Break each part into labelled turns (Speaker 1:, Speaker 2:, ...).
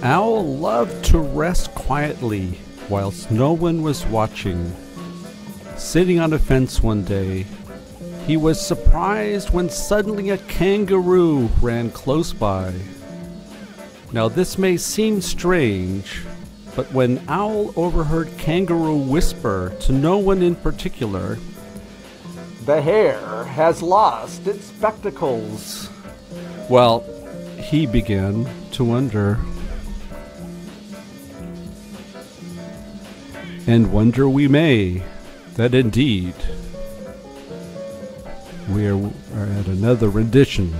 Speaker 1: Owl loved to rest quietly whilst no one was watching. Sitting on a fence one day, he was surprised when suddenly a kangaroo ran close by. Now this may seem strange, but when Owl overheard kangaroo whisper to no one in particular, "The hare has lost its spectacles," well, he began to wonder. And wonder we may, that indeed we are at another rendition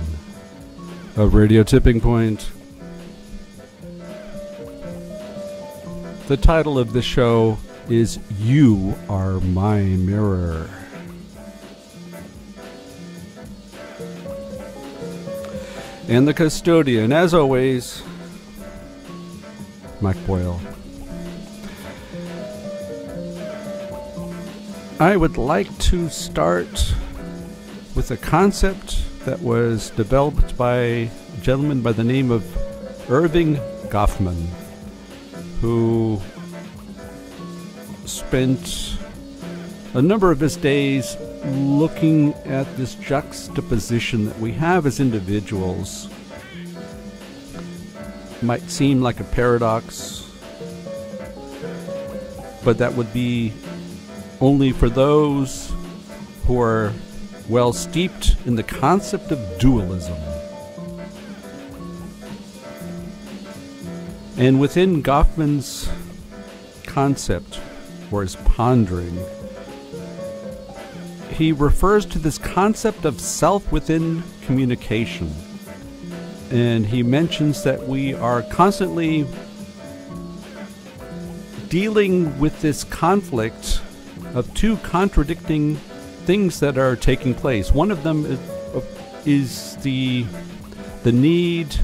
Speaker 1: of Radio Tipping Point. The title of the show is You Are My Mirror. And the custodian, as always, Mike Boyle. I would like to start with a concept that was developed by a gentleman by the name of Erving Goffman, who spent a number of his days looking at this juxtaposition that we have as individuals. Might seem like a paradox, but that would be only for those who are well steeped in the concept of dualism. And within Goffman's concept, or his pondering, he refers to this concept of self within communication. And he mentions that we are constantly dealing with this conflict of two contradicting things that are taking place. One of them is the need,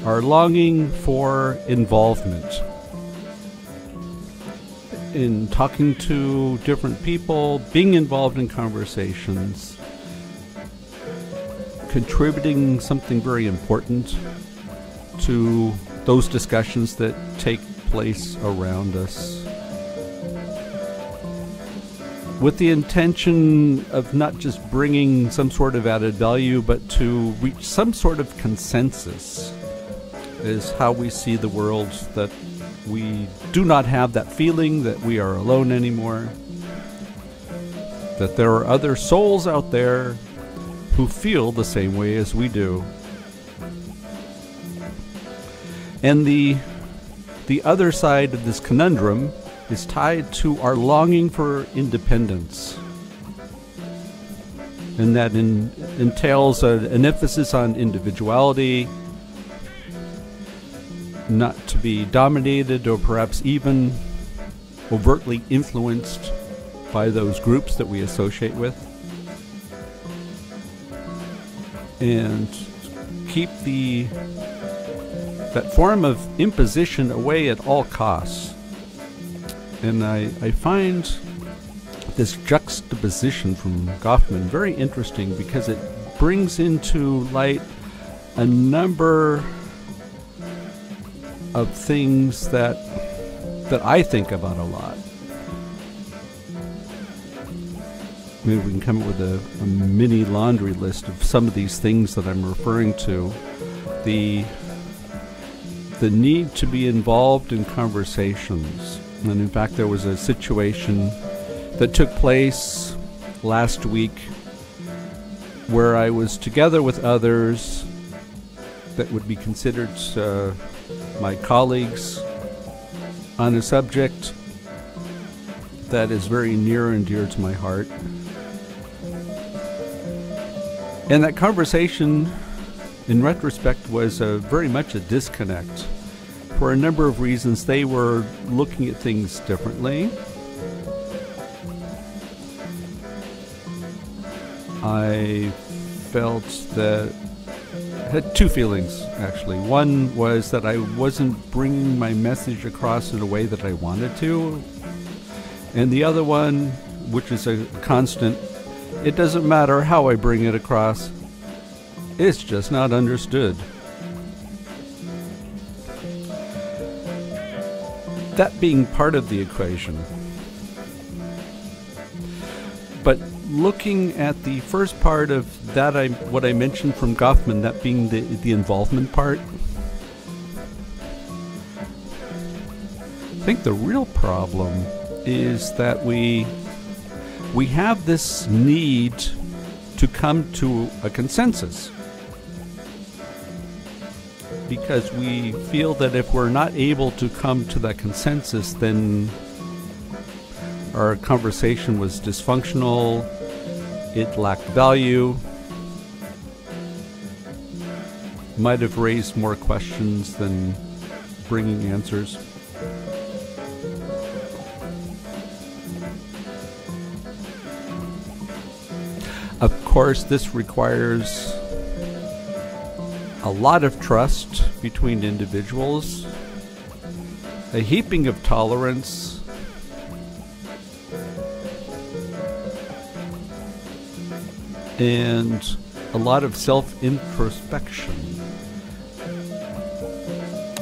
Speaker 1: our longing for involvement in talking to different people, being involved in conversations, contributing something very important to those discussions that take place around us, with the intention of not just bringing some sort of added value, but to reach some sort of consensus is how we see the world, that we do not have that feeling that we are alone anymore, that there are other souls out there who feel the same way as we do. And the other side of this conundrum is tied to our longing for independence. And that entails an emphasis on individuality, not to be dominated or perhaps even overtly influenced by those groups that we associate with, and keep that form of imposition away at all costs. And I find this juxtaposition from Goffman very interesting because it brings into light a number of things that I think about a lot. Maybe we can come up with a mini laundry list of some of these things that I'm referring to. The need to be involved in conversations. And in fact, there was a situation that took place last week where I was together with others that would be considered my colleagues on a subject that is very near and dear to my heart. And that conversation, in retrospect, was very much a disconnect. For a number of reasons, they were looking at things differently. I felt that I had two feelings, actually. One was that I wasn't bringing my message across in a way that I wanted to. And the other one, which is a constant, it doesn't matter how I bring it across, it's just not understood. that being part of the equation. But looking at the first part of that, what I mentioned from Goffman, that being the involvement part, I think the real problem is that we have this need to come to a consensus, because we feel that if we're not able to come to that consensus, then our conversation was dysfunctional, it lacked value, might have raised more questions than bringing answers. Of course, this requires a lot of trust between individuals, a heaping of tolerance, and a lot of self-introspection.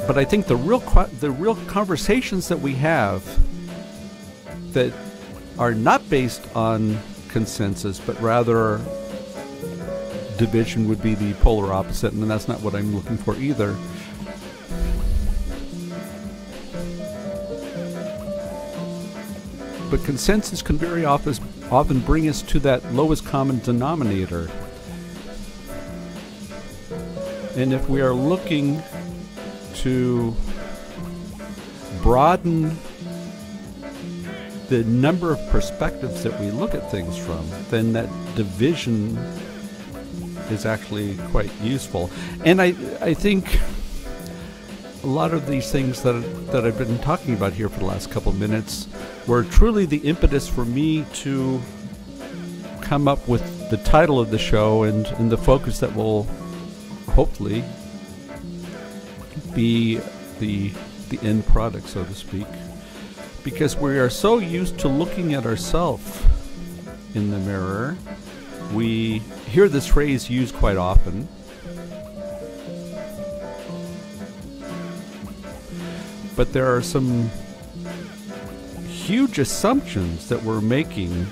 Speaker 1: But I think the real conversations that we have that are not based on consensus, but rather division would be the polar opposite, and that's not what I'm looking for either. But consensus can very often bring us to that lowest common denominator. And if we are looking to broaden the number of perspectives that we look at things from, then that division is actually quite useful. And I think a lot of these things that I've been talking about here for the last couple of minutes were truly the impetus for me to come up with the title of the show and the focus that will hopefully be the end product, so to speak. Because we are so used to looking at ourselves in the mirror, we hear this phrase used quite often. But there are some huge assumptions that we're making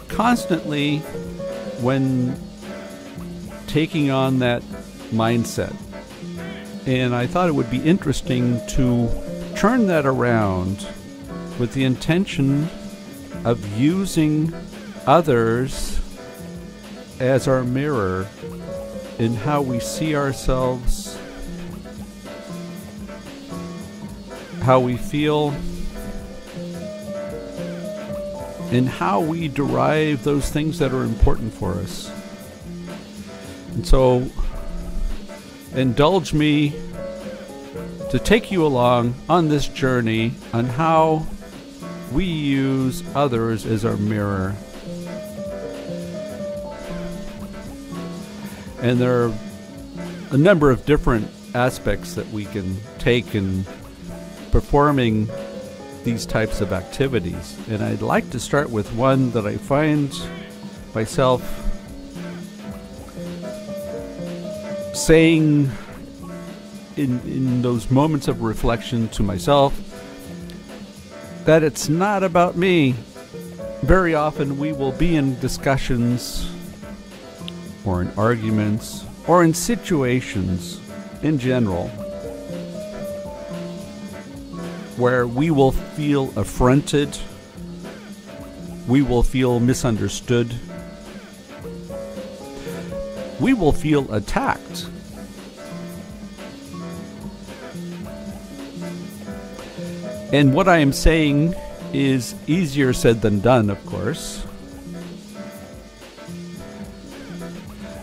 Speaker 1: constantly when taking on that mindset. And I thought it would be interesting to turn that around with the intention of using others as our mirror in how we see ourselves, how we feel, and how we derive those things that are important for us. And so, indulge me to take you along on this journey on how we use others as our mirror. And there are a number of different aspects that we can take in performing these types of activities. And I'd like to start with one that I find myself saying in those moments of reflection to myself, that it's not about me. Very often we will be in discussions or in arguments or in situations in general where we will feel affronted, we will feel misunderstood, we will feel attacked. And what I am saying is easier said than done, of course.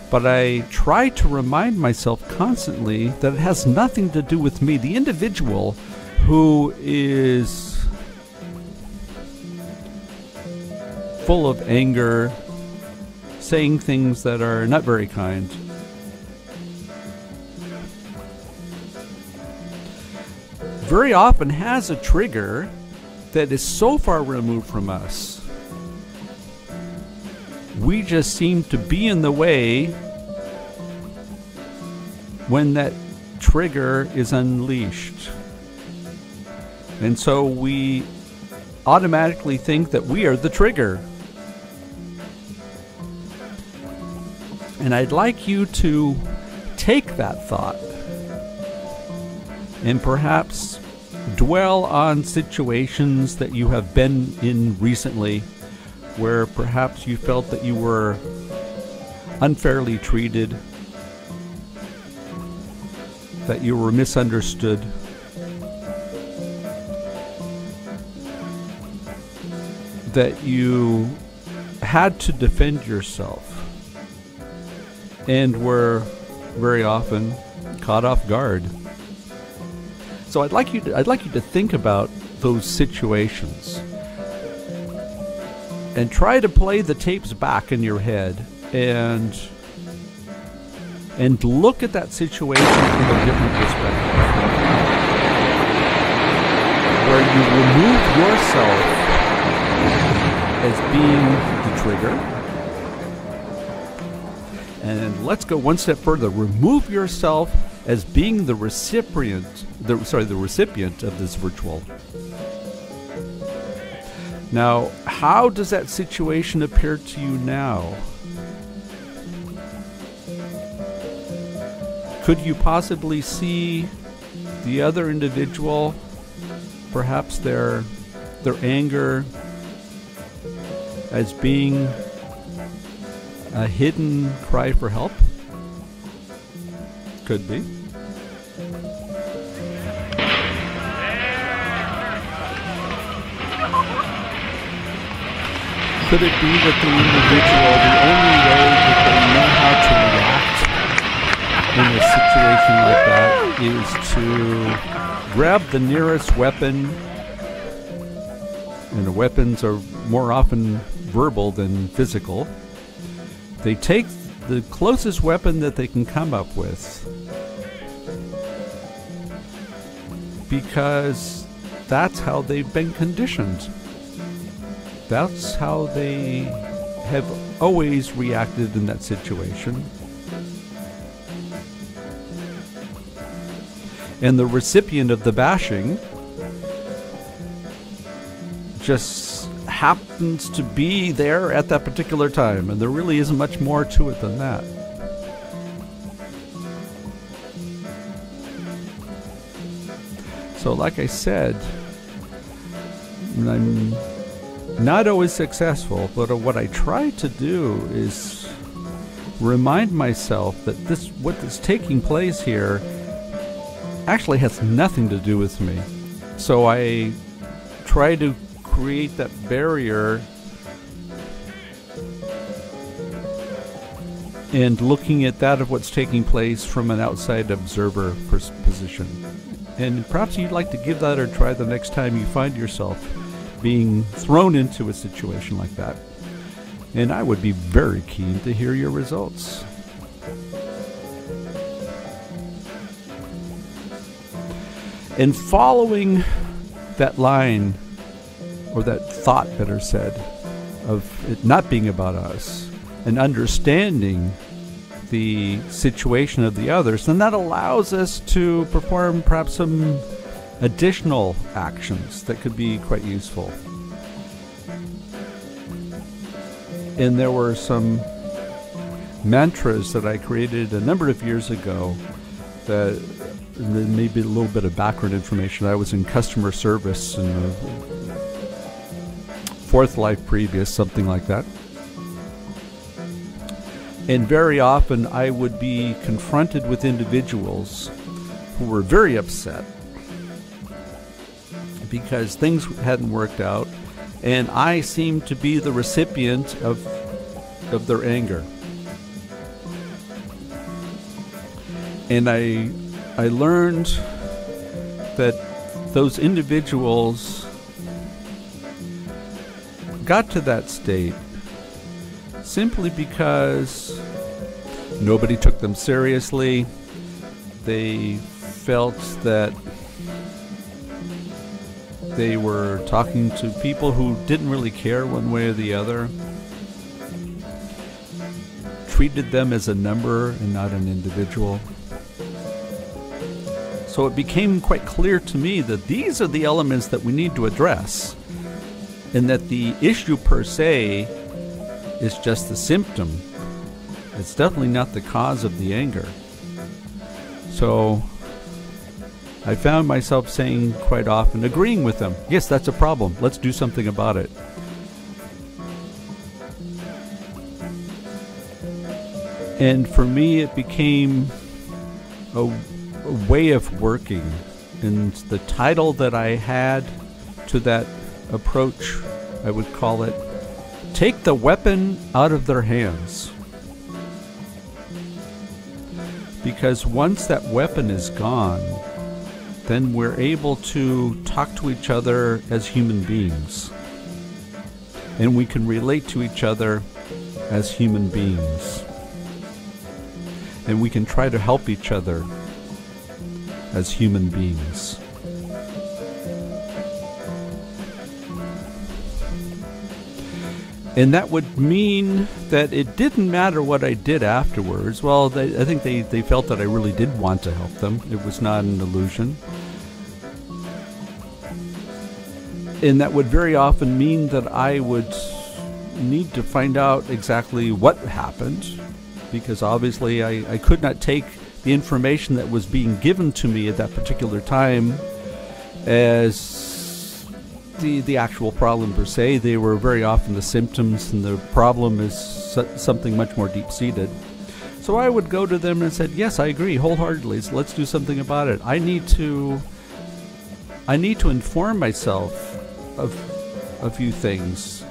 Speaker 1: But I try to remind myself constantly that it has nothing to do with me. The individual who is full of anger, saying things that are not very kind, very often has a trigger that is so far removed from us. We just seem to be in the way when that trigger is unleashed. And so we automatically think that we are the trigger. And I'd like you to take that thought and perhaps dwell on situations that you have been in recently where perhaps you felt that you were unfairly treated, that you were misunderstood, that you had to defend yourself and were very often caught off guard. So I'd like you to think about those situations and try to play the tapes back in your head and look at that situation from a different perspective, where you remove yourself as being the trigger. And let's go one step further. Remove yourself as being the recipient of this ritual. Now, how does that situation appear to you now? Could you possibly see the other individual, perhaps their anger, as being a hidden cry for help? Could be. Could it be that the individual, the only way that they know how to react in a situation like that is to grab the nearest weapon, and the weapons are more often verbal than physical. They take the closest weapon that they can come up with, because that's how they've been conditioned. That's how they have always reacted in that situation. And the recipient of the bashing just happens to be there at that particular time, and there really isn't much more to it than that. So like I said, I'm not always successful, but what I try to do is remind myself that what's taking place here actually has nothing to do with me. So I try to create that barrier and looking at that of what's taking place from an outside observer position. And perhaps you'd like to give that a try the next time you find yourself being thrown into a situation like that. And I would be very keen to hear your results. And following that line, or that thought, better said, of it not being about us, and understanding the situation of the others, then that allows us to perform perhaps some additional actions that could be quite useful. And there were some mantras that I created a number of years ago that maybe a little bit of background information. I was in customer service in a fourth life previous, something like that. And very often I would be confronted with individuals who were very upset because things hadn't worked out, and I seemed to be the recipient of their anger. And I learned that those individuals got to that state simply because nobody took them seriously. They felt that they were talking to people who didn't really care one way or the other, treated them as a number and not an individual. So it became quite clear to me that these are the elements that we need to address, and that the issue per se is just the symptom. It's definitely not the cause of the anger. So I found myself saying quite often, agreeing with them, yes, that's a problem, let's do something about it. And for me, it became a way of working. And the title that I had to that approach, I would call it, Take the Weapon Out of Their Hands. Because once that weapon is gone, then we're able to talk to each other as human beings. And we can relate to each other as human beings. And we can try to help each other as human beings. And that would mean that it didn't matter what I did afterwards. Well, I think they felt that I really did want to help them. It was not an illusion. And that would very often mean that I would need to find out exactly what happened, because obviously I could not take the information that was being given to me at that particular time as the actual problem per se. They were very often the symptoms, and the problem is something much more deep-seated. So I would go to them and said, yes, I agree wholeheartedly. So let's do something about it. I need to inform myself of a few things.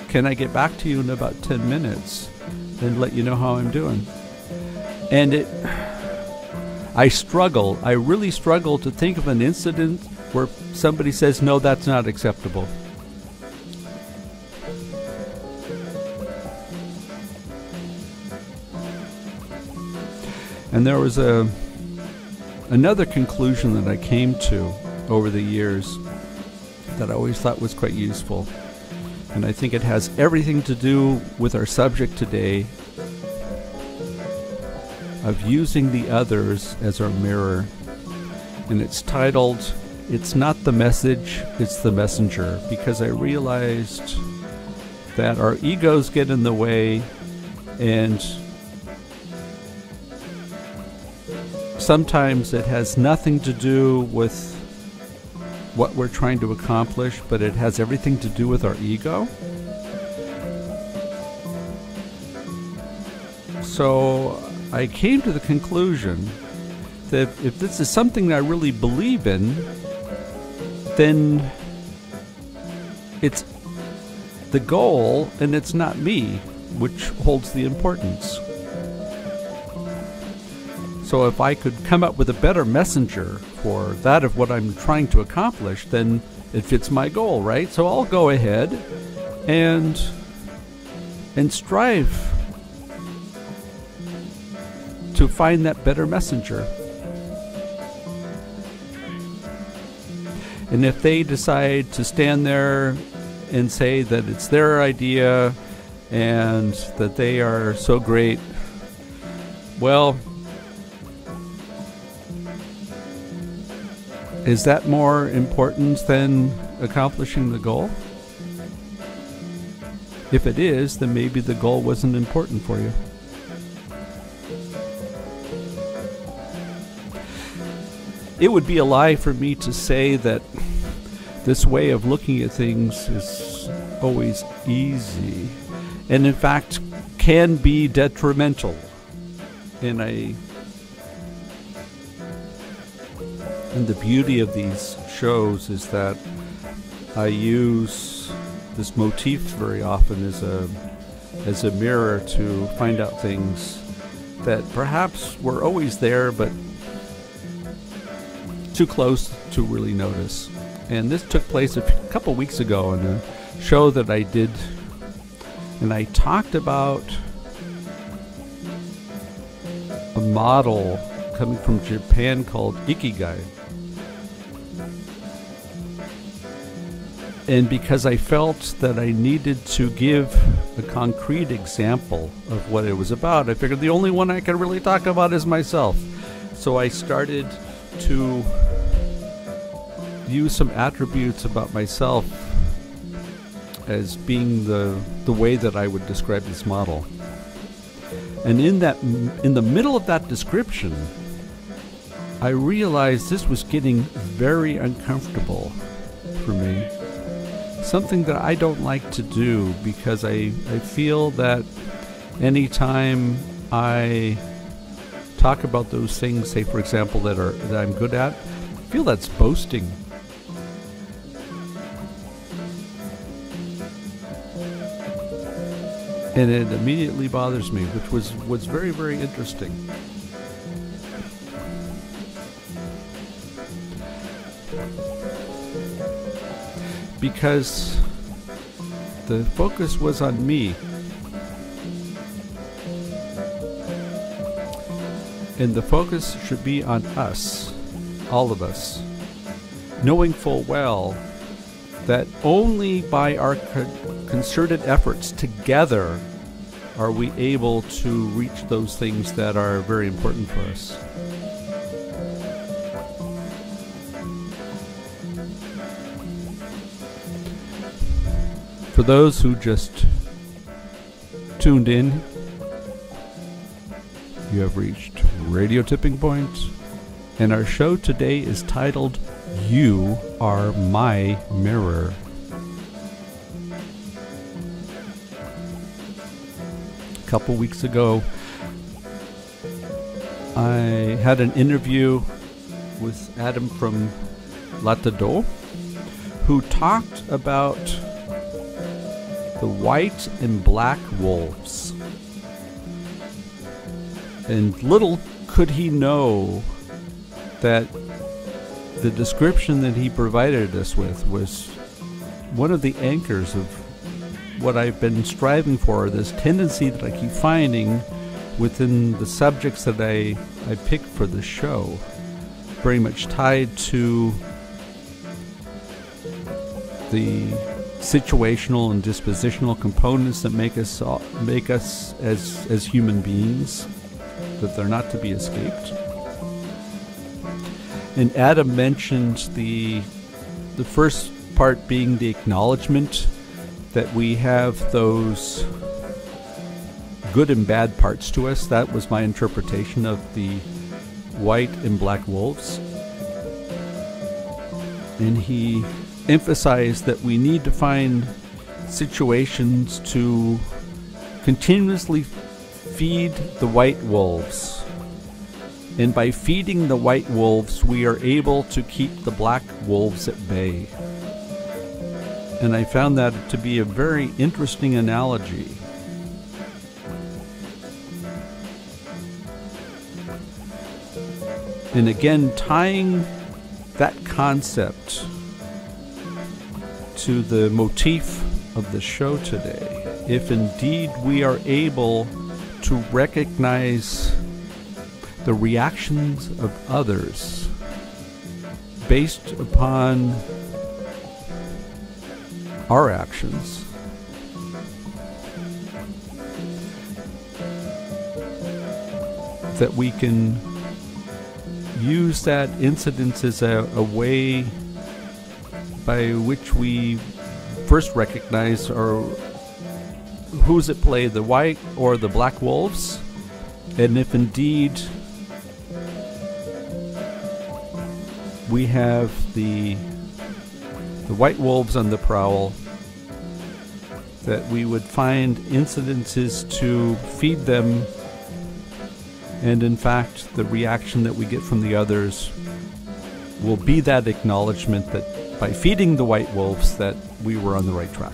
Speaker 1: Can I get back to you in about 10 minutes and let you know how I'm doing? And I really struggle to think of an incident where somebody says, no, that's not acceptable. And there was another conclusion that I came to over the years that I always thought was quite useful. And I think it has everything to do with our subject today of using the others as our mirror. And it's titled, It's Not the Message, It's the Messenger, because I realized that our egos get in the way, and sometimes it has nothing to do with what we're trying to accomplish, but it has everything to do with our ego. So I came to the conclusion that if this is something that I really believe in, then it's the goal and it's not me which holds the importance. So if I could come up with a better messenger for that of what I'm trying to accomplish, then it fits my goal, right? So I'll go ahead and strive to find that better messenger. And if they decide to stand there and say that it's their idea and that they are so great, well, is that more important than accomplishing the goal? If it is, then maybe the goal wasn't important for you. It would be a lie for me to say that this way of looking at things is always easy, and in fact can be detrimental. And the beauty of these shows is that I use this motif very often as a mirror to find out things that perhaps were always there, but too close to really notice. And this took place a couple weeks ago in a show that I did, and I talked about a model coming from Japan called Ikigai. And because I felt that I needed to give a concrete example of what it was about, I figured the only one I could really talk about is myself. So I started to use some attributes about myself as being the way that I would describe this model. And in the middle of that description, I realized this was getting very uncomfortable for me. Something that I don't like to do, because I feel that anytime I talk about those things, say for example that I'm good at, I feel that's boasting. And it immediately bothers me, which was very, very interesting. Because the focus was on me. And the focus should be on us, all of us, knowing full well that only by our concerted efforts together are we able to reach those things that are very important for us. For those who just tuned in, you have reached Radio Tipping Point, and our show today is titled You Are My Mirror. A couple weeks ago, I had an interview with Adam from Latado, who talked about the white and black wolves. And little could he know that the description that he provided us with was one of the anchors of what I've been striving for, this tendency that I keep finding within the subjects that I pick for the show, very much tied to the situational and dispositional components that make us as human beings, that they're not to be escaped. And Adam mentioned the first part being the acknowledgement that we have those good and bad parts to us. That was my interpretation of the white and black wolves. And he emphasized that we need to find situations to continuously feed the white wolves. And by feeding the white wolves, we are able to keep the black wolves at bay. And I found that to be a very interesting analogy. And again, tying that concept to the motif of the show today, if indeed we are able to recognize the reactions of others based upon our actions, that we can use that incident as a way by which we first recognize who's at play, the white or the black wolves, and if indeed we have the white wolves on the prowl, that we would find incidences to feed them, and in fact the reaction that we get from the others will be that acknowledgement that by feeding the white wolves that we were on the right track.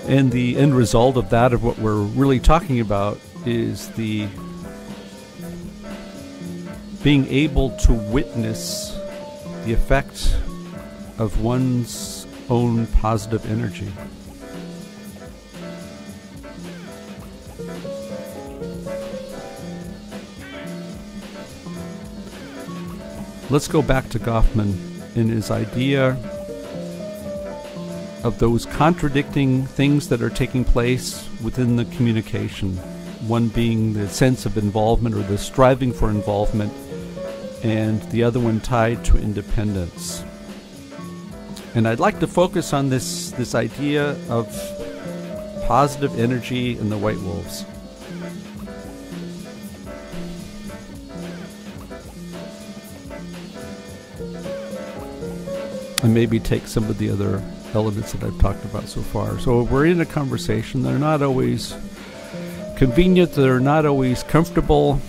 Speaker 1: And the end result of that, of what we're really talking about, is the being able to witness the effect of one's own positive energy. Let's go back to Goffman in his idea of those contradicting things that are taking place within the communication. One being the sense of involvement or the striving for involvement, and the other one tied to independence. And I'd like to focus on this idea of positive energy in the white wolves. And maybe take some of the other elements that I've talked about so far. So we're in a conversation. They're not always convenient. They're not always comfortable.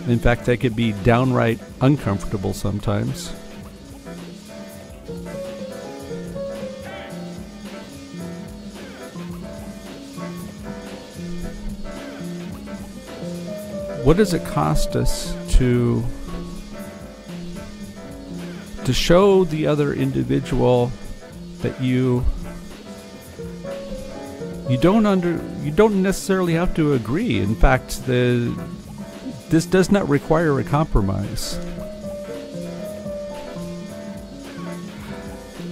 Speaker 1: In fact, they could be downright uncomfortable sometimes. What does it cost us to show the other individual that you don't necessarily have to agree? In fact, this does not require a compromise.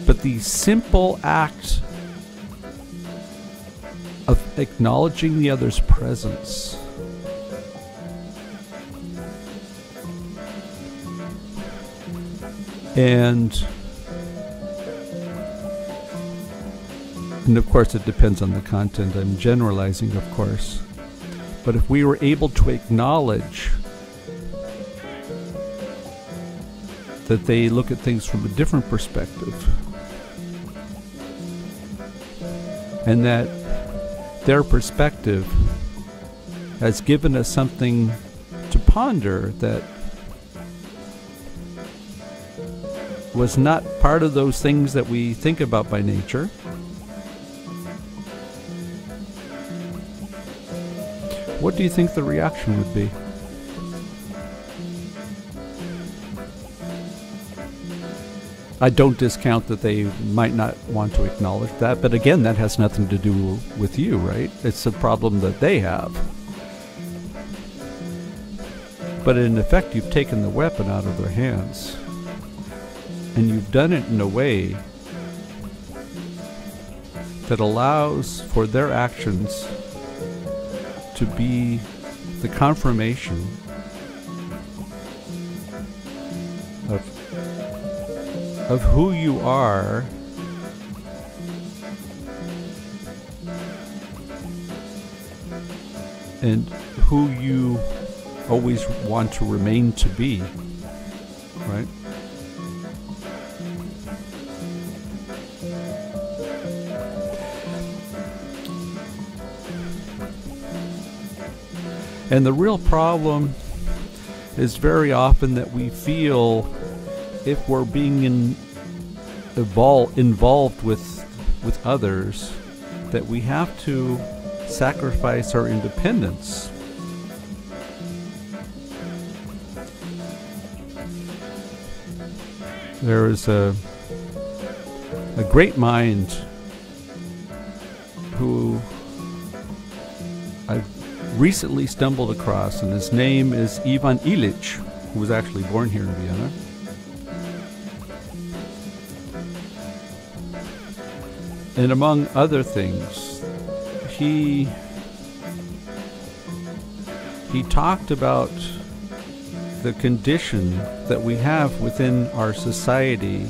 Speaker 1: But the simple act of acknowledging the other's presence and of course it depends on the content. I'm generalizing, of course. But if we were able to acknowledge that they look at things from a different perspective, and that their perspective has given us something to ponder that was not part of those things that we think about by nature, what do you think the reaction would be? I don't discount that they might not want to acknowledge that, but again, that has nothing to do with you, right? It's a problem that they have. But in effect, you've taken the weapon out of their hands, and you've done it in a way that allows for their actions to be the confirmation of who you are and who you always want to remain to be, right? And the real problem is very often that we feel if we're being involved with others, that we have to sacrifice our independence. There is a great mind who I've recently stumbled across, and his name is Ivan Illich, who was actually born here in Vienna. And among other things, he talked about the condition that we have within our society,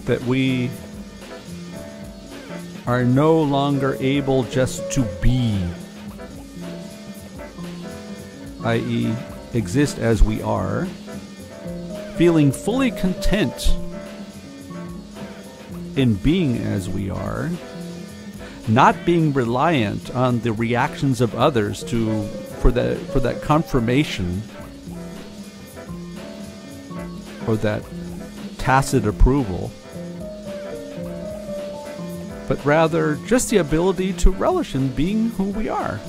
Speaker 1: that we are no longer able just to be, i.e., exist as we are, feeling fully content in being as we are, not being reliant on the reactions of others for that confirmation or that tacit approval, but rather just the ability to relish in being who we are.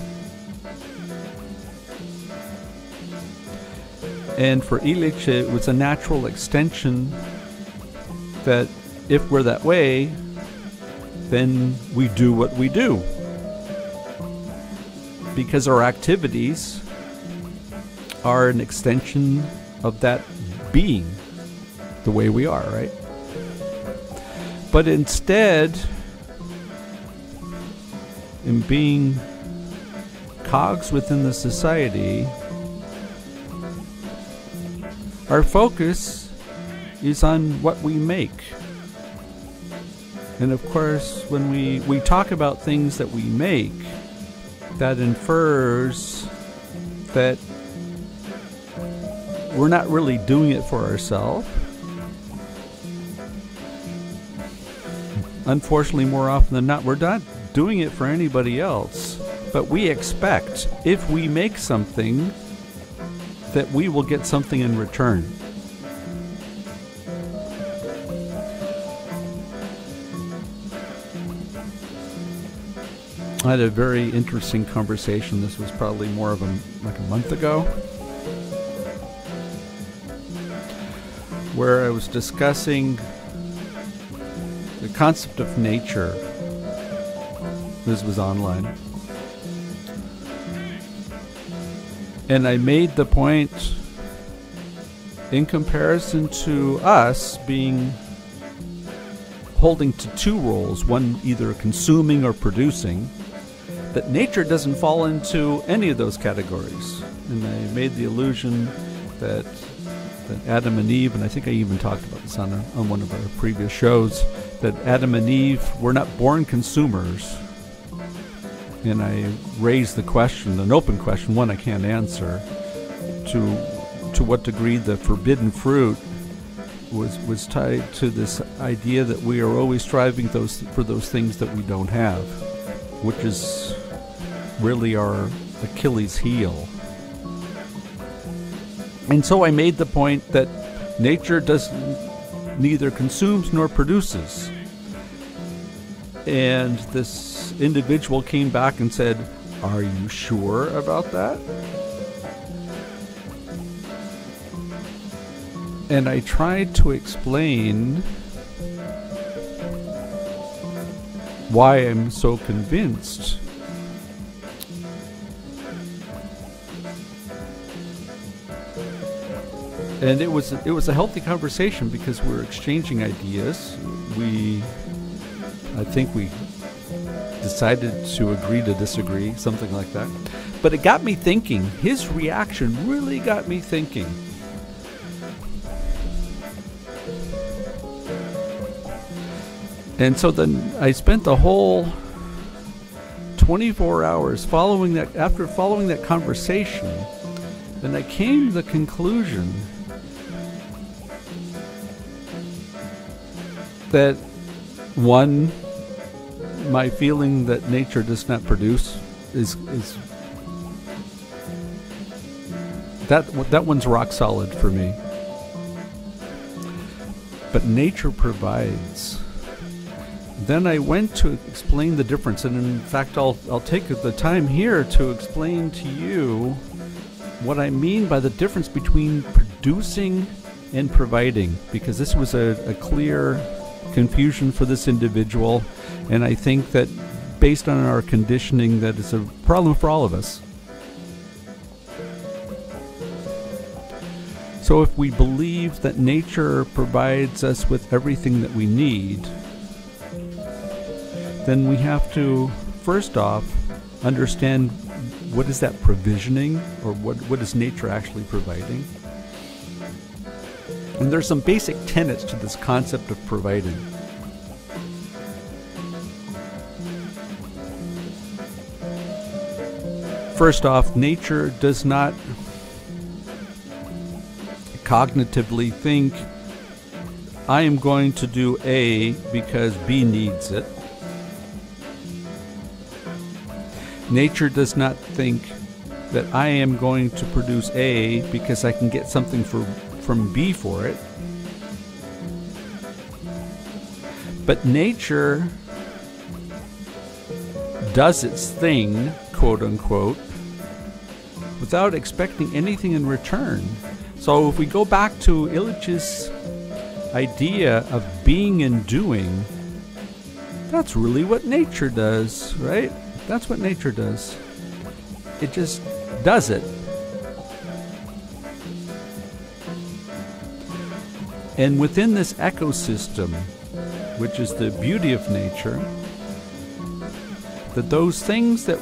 Speaker 1: And for Illich, it was a natural extension that if we're that way, then we do what we do, because our activities are an extension of that being. the way we are, right? But instead, in being cogs within the society, our focus is on what we make. And of course, when we talk about things that we make, that infers that we're not really doing it for ourselves. Unfortunately, more often than not, we're not doing it for anybody else. But we expect, if we make something, that we will get something in return. I had a very interesting conversation. This was probably more of like a month ago, where I was discussing the concept of nature. This was online. And I made the point, in comparison to us being holding to two roles, one either consuming or producing, that nature doesn't fall into any of those categories. And I made the illusion that Adam and Eve, and I think I even talked about this on one of our previous shows, that Adam and Eve were not born consumers. And I raised the question, an open question, one I can't answer, to what degree the forbidden fruit was tied to this idea that we are always striving for those things that we don't have, which is really our Achilles heel. And so I made the point that nature neither consumes nor produces. And this individual came back and said, "Are you sure about that?" And I tried to explain why I'm so convinced. And it was a healthy conversation because we're exchanging ideas. I think we decided to agree to disagree, something like that. But it got me thinking. His reaction really got me thinking. And so then I spent the whole 24 hours after following that conversation, then I came to the conclusion that, one, my feeling that nature does not produce is that one's rock solid for me. But nature provides. Then I went to explain the difference, and in fact I'll take the time here to explain to you what I mean by the difference between producing and providing, because this was a clear confusion for this individual, and I think that based on our conditioning that it's a problem for all of us. So if we believe that nature provides us with everything that we need, then we have to first off understand what is that provisioning, or what is nature actually providing. And there's some basic tenets to this concept of providing. First off, nature does not cognitively think, I am going to do A because B needs it. Nature does not think that I am going to produce A because I can get something from B for it. But nature does its thing, quote unquote, without expecting anything in return. So if we go back to Illich's idea of being and doing, that's really what nature does, right? That's what nature does. It just does it. And within this ecosystem, which is the beauty of nature, that those things that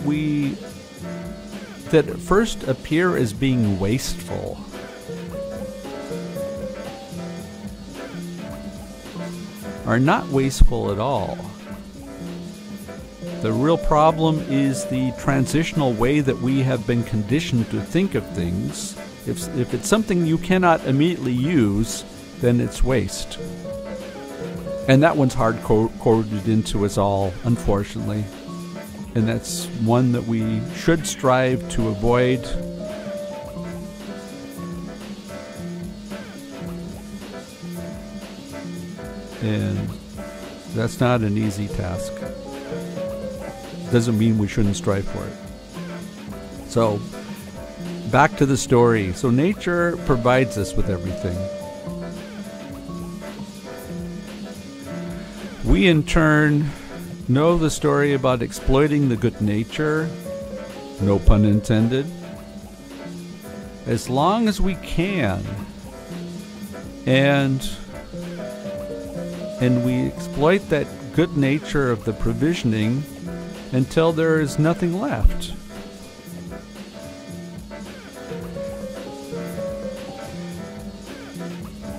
Speaker 1: at first appear as being wasteful are not wasteful at all. The real problem is the transitional way that we have been conditioned to think of things. If it's something you cannot immediately use, then it's waste. And that one's hard-coded into us all, unfortunately. And that's one that we should strive to avoid. And that's not an easy task. Doesn't mean we shouldn't strive for it. So, back to the story. So nature provides us with everything. We in turn know the story about exploiting the good nature, no pun intended, as long as we can. And we exploit that good nature of the provisioning until there is nothing left.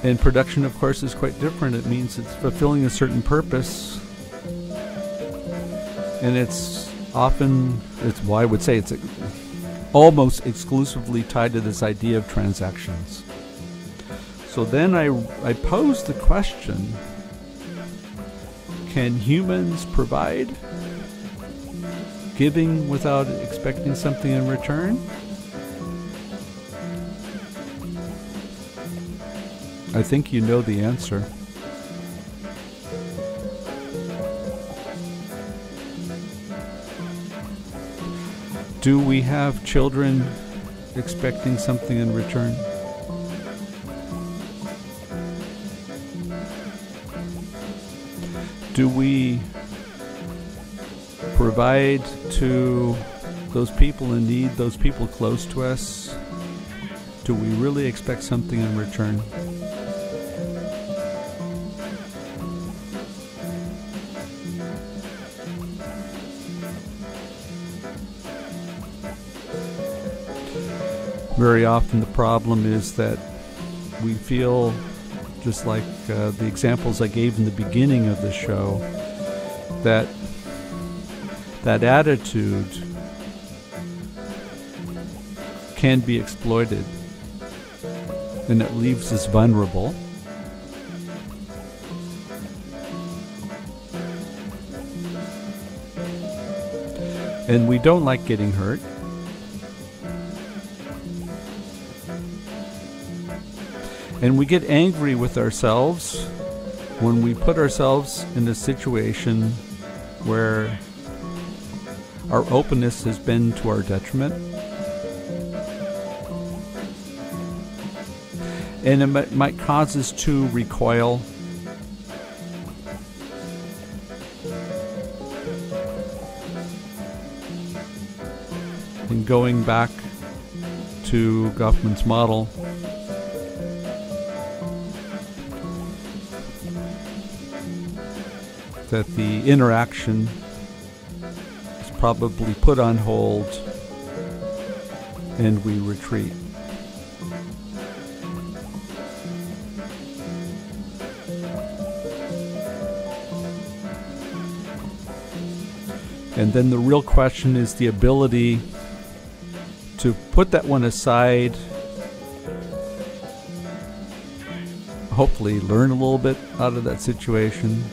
Speaker 1: And production, of course, is quite different. It means it's fulfilling a certain purpose. And it's often, well, I would say it's almost exclusively tied to this idea of transactions. So then I pose the question, can humans provide, giving without expecting something in return? I think you know the answer. Do we have children expecting something in return? Do we provide to those people in need, those people close to us? Do we really expect something in return? Very often the problem is that we feel, just like the examples I gave in the beginning of the show, that attitude can be exploited, and it leaves us vulnerable. And we don't like getting hurt. And we get angry with ourselves when we put ourselves in a situation where our openness has been to our detriment. And it might cause us to recoil. And going back to Goffman's model, that the interaction is probably put on hold and we retreat. And then the real question is the ability to put that one aside, hopefully learn a little bit out of that situation,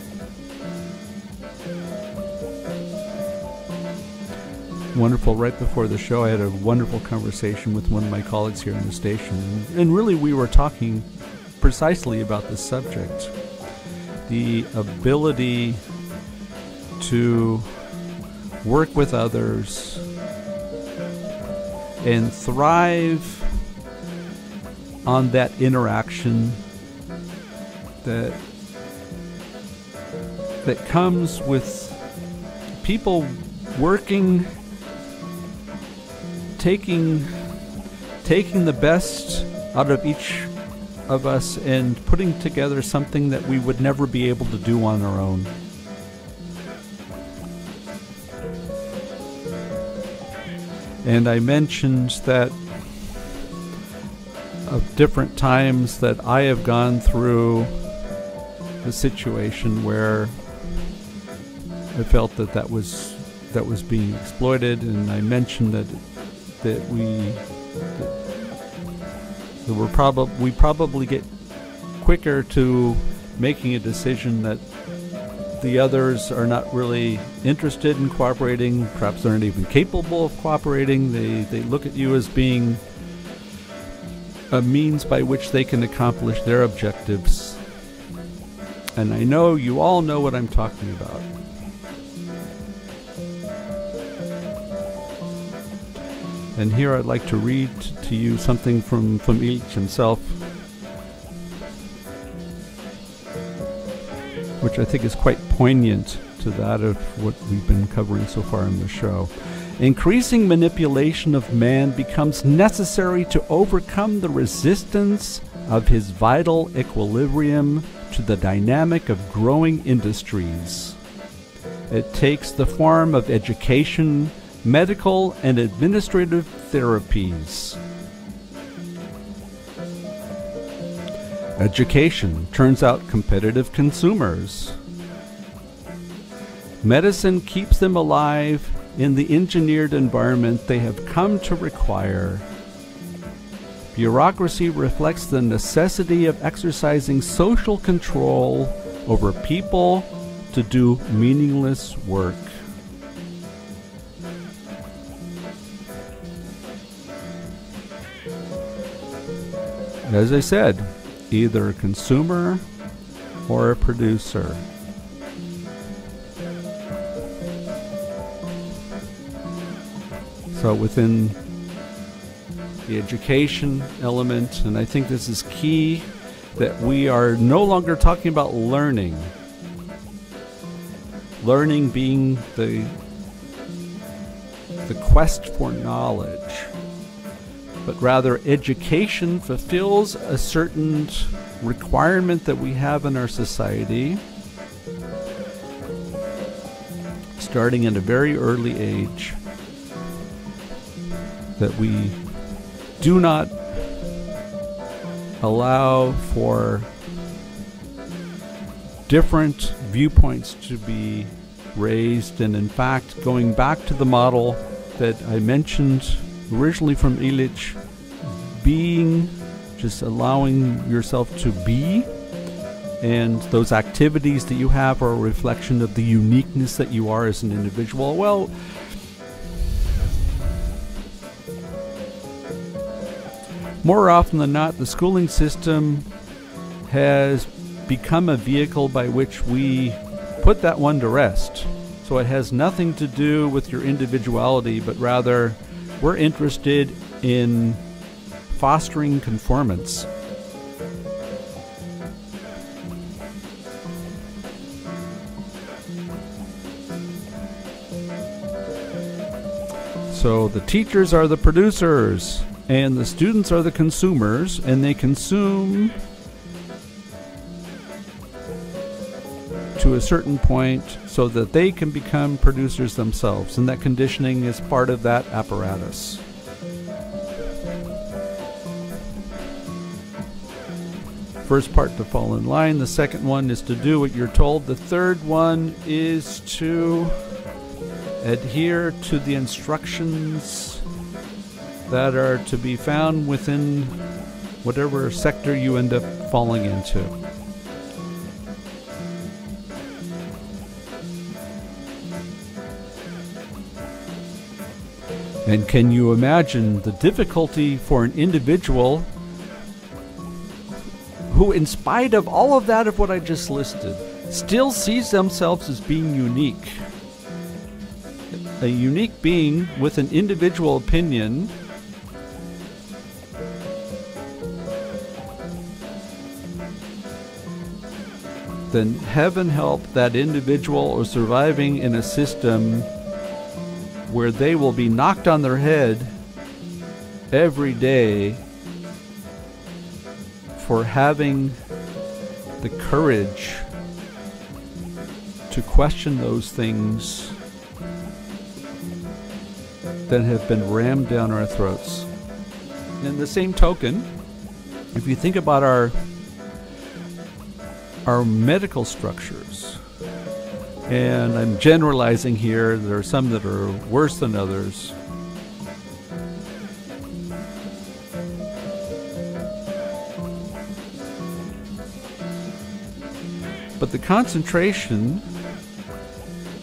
Speaker 1: wonderful. Right before the show, I had a wonderful conversation with one of my colleagues here in the station, and really we were talking precisely about this subject, the ability to work with others and thrive on that interaction that comes with people working, taking the best out of each of us and putting together something that we would never be able to do on our own. And I mentioned that of different times that I have gone through a situation where I felt that was being exploited, and I mentioned that we probably get quicker to making a decision that the others are not really interested in cooperating, perhaps aren't even capable of cooperating. They look at you as being a means by which they can accomplish their objectives. And I know you all know what I'm talking about. And here I'd like to read to you something from Illich himself, which I think is quite poignant to that of what we've been covering so far in the show. Increasing manipulation of man becomes necessary to overcome the resistance of his vital equilibrium to the dynamic of growing industries. It takes the form of education, medical and administrative therapies. Education turns out competitive consumers. Medicine keeps them alive in the engineered environment they have come to require. Bureaucracy reflects the necessity of exercising social control over people to do meaningless work. As I said, either a consumer or a producer. So within the education element, and I think this is key, that we are no longer talking about learning. Learning being the quest for knowledge. But rather, education fulfills a certain requirement that we have in our society, starting at a very early age, that we do not allow for different viewpoints to be raised, and in fact, going back to the model that I mentioned originally from Illich, being, just allowing yourself to be, and those activities that you have are a reflection of the uniqueness that you are as an individual. Well, more often than not, the schooling system has become a vehicle by which we put that one to rest. So it has nothing to do with your individuality, but rather we're interested in fostering conformance. So the teachers are the producers, and the students are the consumers, and they consume to a certain point so that they can become producers themselves, and that conditioning is part of that apparatus. First part, to fall in line. The second one is to do what you're told. The third one is to adhere to the instructions that are to be found within whatever sector you end up falling into. And can you imagine the difficulty for an individual who, in spite of all of that of what I just listed, still sees themselves as being unique? A unique being with an individual opinion, then heaven help that individual or surviving in a system where they will be knocked on their head every day for having the courage to question those things that have been rammed down our throats. In the same token, if you think about our medical structures, and I'm generalizing here, there are some that are worse than others. But the concentration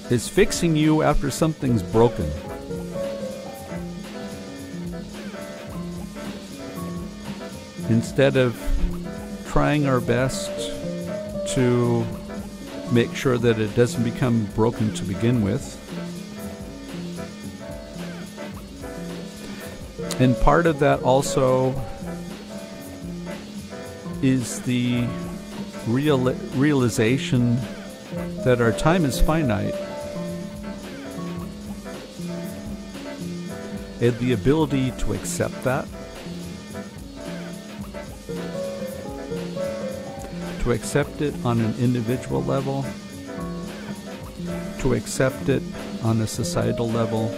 Speaker 1: is fixing you after something's broken. Instead of trying our best to make sure that it doesn't become broken to begin with. And part of that also is the realization that our time is finite, and the ability to accept that, to accept it on an individual level, to accept it on a societal level,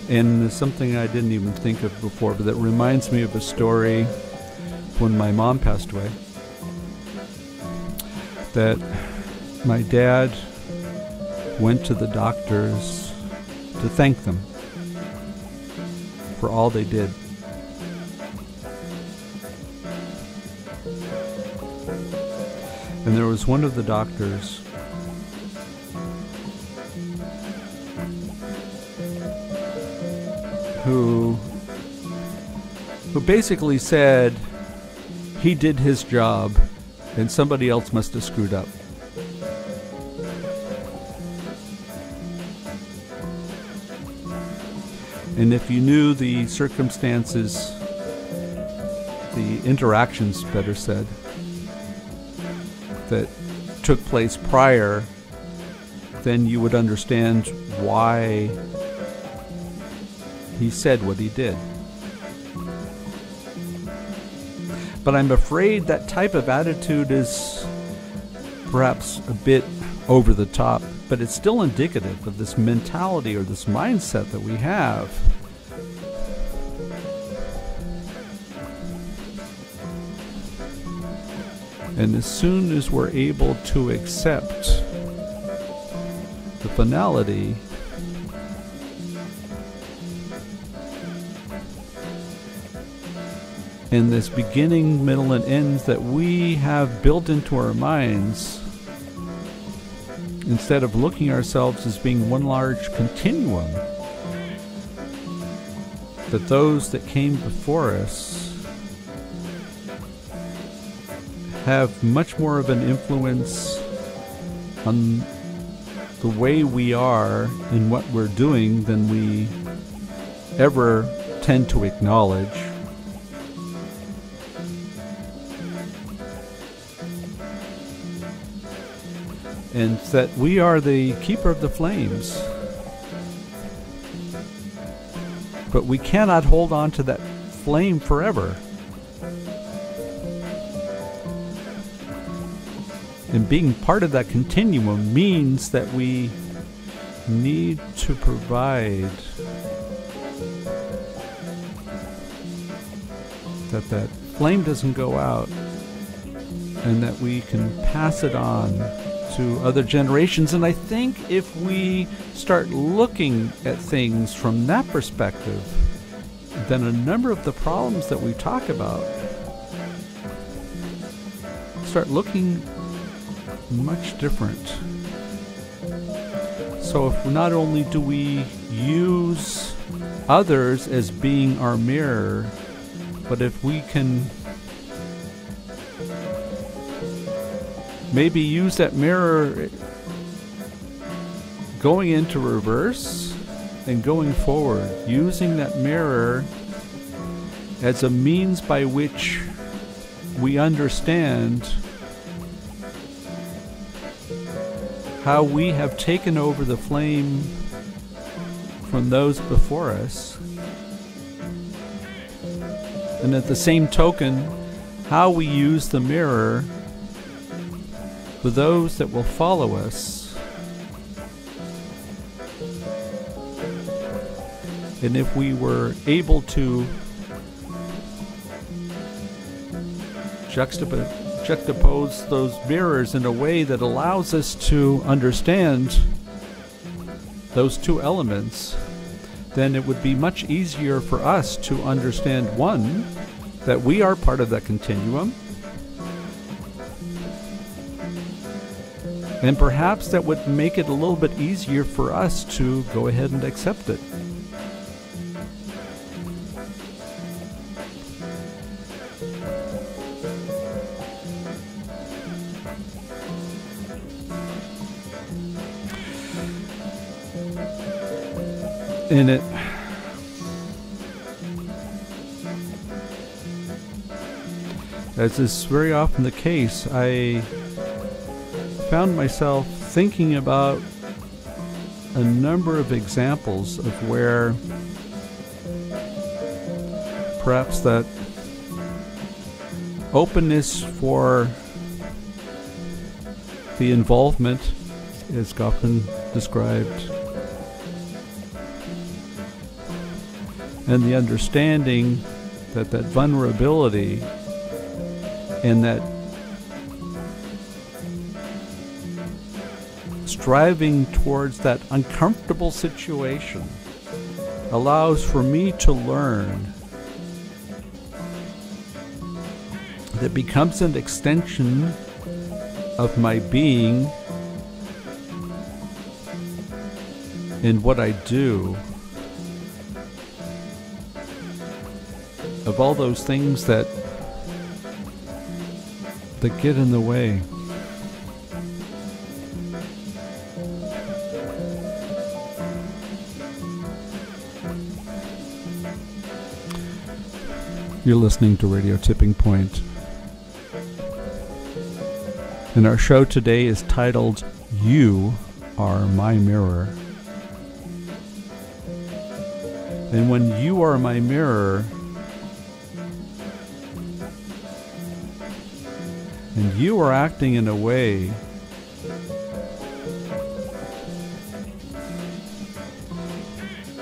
Speaker 1: and something I didn't even think of before, but that reminds me of a story when my mom passed away, that my dad went to the doctors to thank them for all they did. And there was one of the doctors who basically said he did his job and somebody else must have screwed up. And if you knew the circumstances, the interactions, better said, that took place prior, then you would understand why he said what he did. But I'm afraid that type of attitude is perhaps a bit over the top, but it's still indicative of this mentality or this mindset that we have. And as soon as we're able to accept the finality, and this beginning, middle, and ends that we have built into our minds, instead of looking ourselves as being one large continuum, that those that came before us have much more of an influence on the way we are and what we're doing than we ever tend to acknowledge. And that we are the keeper of the flames. But we cannot hold on to that flame forever. And being part of that continuum means that we need to provide that flame doesn't go out, and that we can pass it on to other generations. And I think if we start looking at things from that perspective, then a number of the problems that we talk about start looking much different. So if not only do we use others as being our mirror, but if we can maybe use that mirror going into reverse and going forward, using that mirror as a means by which we understand how we have taken over the flame from those before us. And at the same token, how we use the mirror for those that will follow us. And if we were able to juxtapose those mirrors in a way that allows us to understand those two elements, then it would be much easier for us to understand, one, that we are part of that continuum, and perhaps that would make it a little bit easier for us to go ahead and accept it. And as is very often the case, I found myself thinking about a number of examples of where perhaps that openness for the involvement, as Goffman described, and the understanding that that vulnerability and that striving towards that uncomfortable situation allows for me to learn that becomes an extension of my being in what I do, of all those things that get in the way. You're listening to Radio Tipping Point. And our show today is titled, You Are My Mirror. And when you are my mirror, and you are acting in a way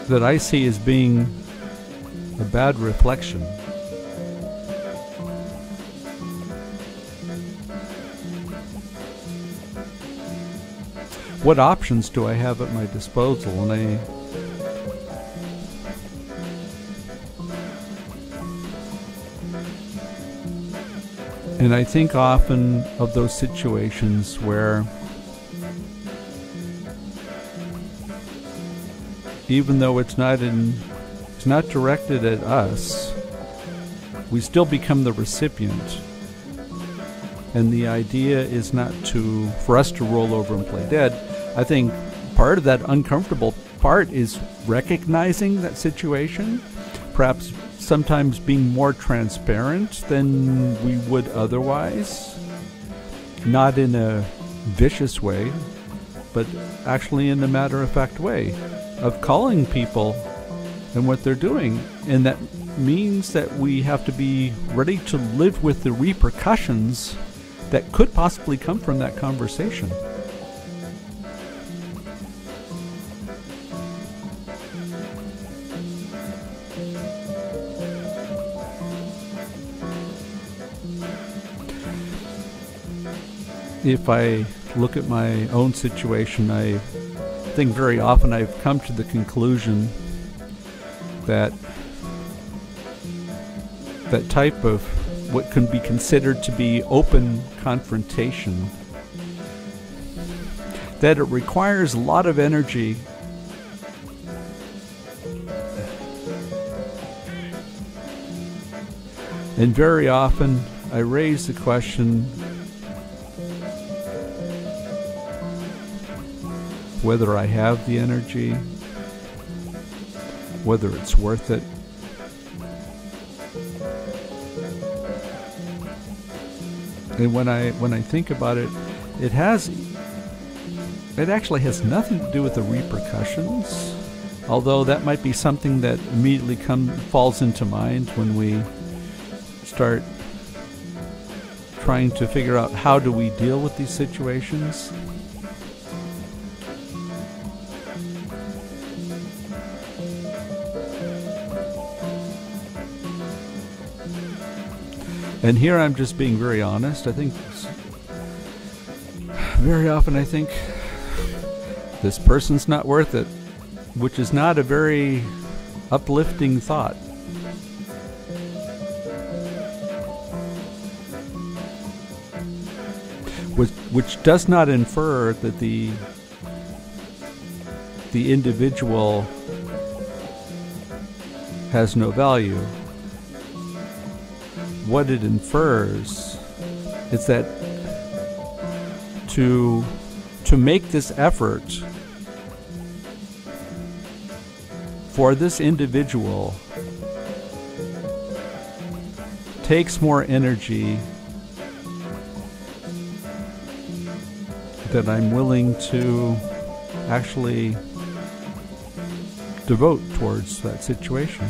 Speaker 1: that I see as being a bad reflection, what options do I have at my disposal? And I think often of those situations where, even though it's not directed at us, we still become the recipient. And the idea is not for us to roll over and play dead. I think part of that uncomfortable part is recognizing that situation, perhaps sometimes being more transparent than we would otherwise, not in a vicious way, but actually in a matter-of-fact way of calling people and what they're doing. And that means that we have to be ready to live with the repercussions that could possibly come from that conversation. If I look at my own situation, I think very often I've come to the conclusion that that type of what can be considered to be open confrontation, that it requires a lot of energy and very often I raise the question whether I have the energy, whether it's worth it. And when I think about it, it actually has nothing to do with the repercussions. Although that might be something that immediately falls into mind when we start trying to figure out how do we deal with these situations. And here I'm just being very honest. I think very often I think this person's not worth it, which is not a very uplifting thought. Which does not infer that the individual has no value. What it infers is that to make this effort for this individual takes more energy than I'm willing to actually devote towards that situation.